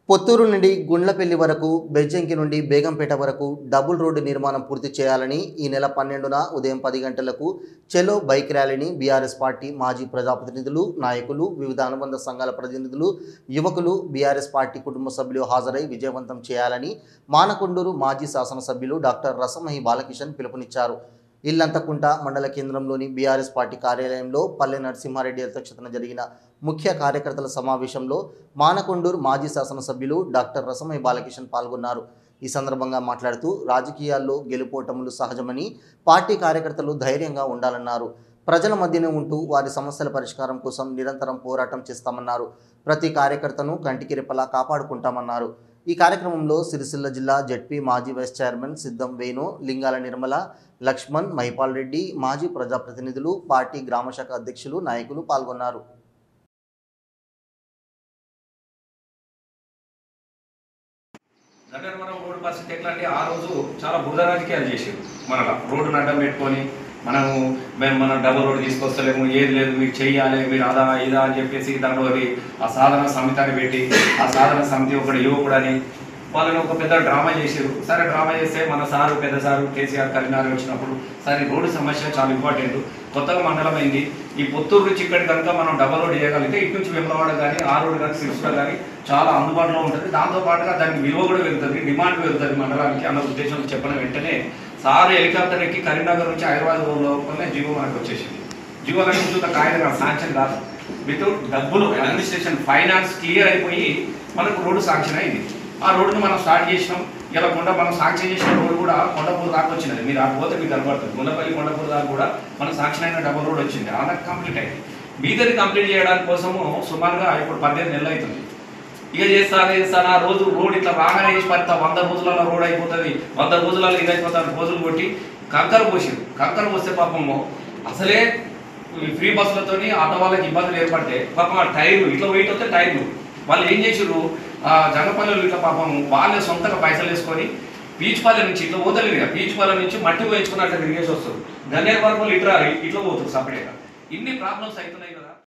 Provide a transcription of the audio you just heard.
పొత్తూరు నుండి గుండ్లపల్లి వరకు, బెజ్జంకి నుండి బేగంపేట వరకు డబుల్ రోడ్డు నిర్మాణం పూర్తి చేయాలని ఈ నెల 12న ఉదయం 10 గంటలకు చలో బైక్ ర్యాలీని బీఆర్ఎస్ పార్టీ మాజీ ప్రజాప్రతినిధులు, నాయకులు, వివిధ అనుబంధ సంఘాల ప్రతినిధులు, యువకులు, బీఆర్ఎస్ పార్టీ కుటుంబ సభ్యులు హాజరై విజయవంతం చేయాలని మానకొండూరు మాజీ శాసనసభ్యులు డాక్టర్ రసమహి బాలకిషన్ పిలుపునిచ్చారు. ఇల్లంతకుంట మండల కేంద్రంలోని బీఆర్ఎస్ పార్టీ కార్యాలయంలో పల్లె నరసింహారెడ్డి అధ్యక్షతన జరిగిన ముఖ్య కార్యకర్తల సమావేశంలో మానకొండూరు మాజీ శాసనసభ్యులు డాక్టర్ రసమహి బాలకిషన్ పాల్గొన్నారు. ఈ సందర్భంగా మాట్లాడుతూ రాజకీయాల్లో గెలుపోటములు సహజమని, పార్టీ కార్యకర్తలు ధైర్యంగా ఉండాలన్నారు. ప్రజల మధ్యనే ఉంటూ వారి సమస్యల పరిష్కారం కోసం నిరంతరం పోరాటం చేస్తామన్నారు. ప్రతి కార్యకర్తను కంటికి రెప్పలా కాపాడుకుంటామన్నారు. ఈ కార్యక్రమంలో సిరిసిల్ల జిల్లా జెడ్పీ మాజీ వైస్ చైర్మన్ సిద్ధం వేణు, లింగాల నిర్మల, లక్ష్మణ్, మహిపాల్ రెడ్డి, మాజీ ప్రజాప్రతినిధులు, పార్టీ గ్రామశాఖ అధ్యక్షులు, నాయకులు పాల్గొన్నారు. గన్నవరం రోడ్డు పరిస్థితి ఎట్లా అంటే ఆ రోజు చాలా బురద రాజకీయాలు చేసారు. మన రోడ్డును అడ్డం పెట్టుకొని మేము డబుల్ రోడ్డు తీసుకొస్తలేము, ఏది లేదు, మీరు చెయ్యాలి, మీరు అదా ఇదా అని చెప్పేసి దాంట్లో ఆ సాధన సమితిని పెట్టి ఆ సాధన సమితి ఒకటి యువకుడని వాళ్ళని ఒక పెద్ద డ్రామా చేసారు. సరే డ్రామా చేస్తే మన సారు పెద్ద సారు కేసీఆర్ కరీంనగర్ వచ్చినప్పుడు సరే రోడ్డు సమస్య చాలా ఇంపార్టెంట్, కొత్తగా మండలం అయింది, ఈ పొత్తూరు నుంచి ఇక్కడి కనుక మనం డబల్ రోడ్ చేయగలిగితే ఇటు నుంచి వెంబడవాడ కానీ ఆ రోడ్డు కానీ సిరిసిల్ల కానీ చాలా అందుబాటులో ఉంటుంది. దాంతోపాటుగా దానికి విలువ కూడా పెరుగుతుంది, డిమాండ్ పెరుగుతుంది మండలానికి అన్న ఉద్దేశంతో చెప్పిన వెంటనే సారు హెలికాప్టర్ ఎక్కి కరీంనగర్ నుంచి హైదరాబాద్ లోపలనే జీవో మనకు వచ్చేసింది. జీవో అంటే కాగితం శాంక్షన్ కాదు, వితౌట్ డబ్బులు అడ్మినిస్ట్రేషన్ ఫైనాన్స్ క్లియర్ అయిపోయి మనకు రోడ్డు శాంక్షన్ అయింది. ఆ రోడ్డును మనం స్టార్ట్ చేసినాం. ఇలా మనం శాంక్షన్ చేసిన రోడ్డు కూడా కొండపూర్ దాకా వచ్చినది. మీరు అటు పోతే మీకు కనబడుతుంది, గుండపల్లి కొండపూర్ దాకా కూడా మనం శాంక్షన్ అయిన డబుల్ రోడ్ వచ్చింది. అలా కంప్లీట్ అయింది. మీదది కంప్లీట్ చేయడానికి కోసము సుమారుగా ఇప్పుడు 18 నెలలు అవుతుంది. ఇక చేస్తాను ఆ రోజు రోడ్ ఇట్లా రాగానే చేసి పడతా 100 రోజులలో రోడ్ అయిపోతుంది, 100 రోజులలో ఇది అయిపోతుంది, రోజులు కొట్టి కంకర పోసింది. కంకర పోస్తే పాపము అసలే ఫ్రీ బస్సులతోని ఆటో వాళ్ళకి ఇబ్బందులు ఏర్పడితే పాపం ఆ టైర్లు ఇట్లా వెయిట్ వస్తే టైర్లు వాళ్ళు ఏం చేసారు, జనపల్లెలు ఇట్లా పాపం వాళ్ళే సొంతగా పైసలు వేసుకొని పీచుపల్లె నుంచి ఇట్లా పోతలేదు కదా, పీచుపల్లె నుంచి మట్టి పోయించుకున్నట్టు తిరిగేసి వస్తారు. గన్నేరు వరకు ఇట్లా పోతుంది సపరేట్గా. ఇన్ని ప్రాబ్లమ్స్ అవుతున్నాయి కదా.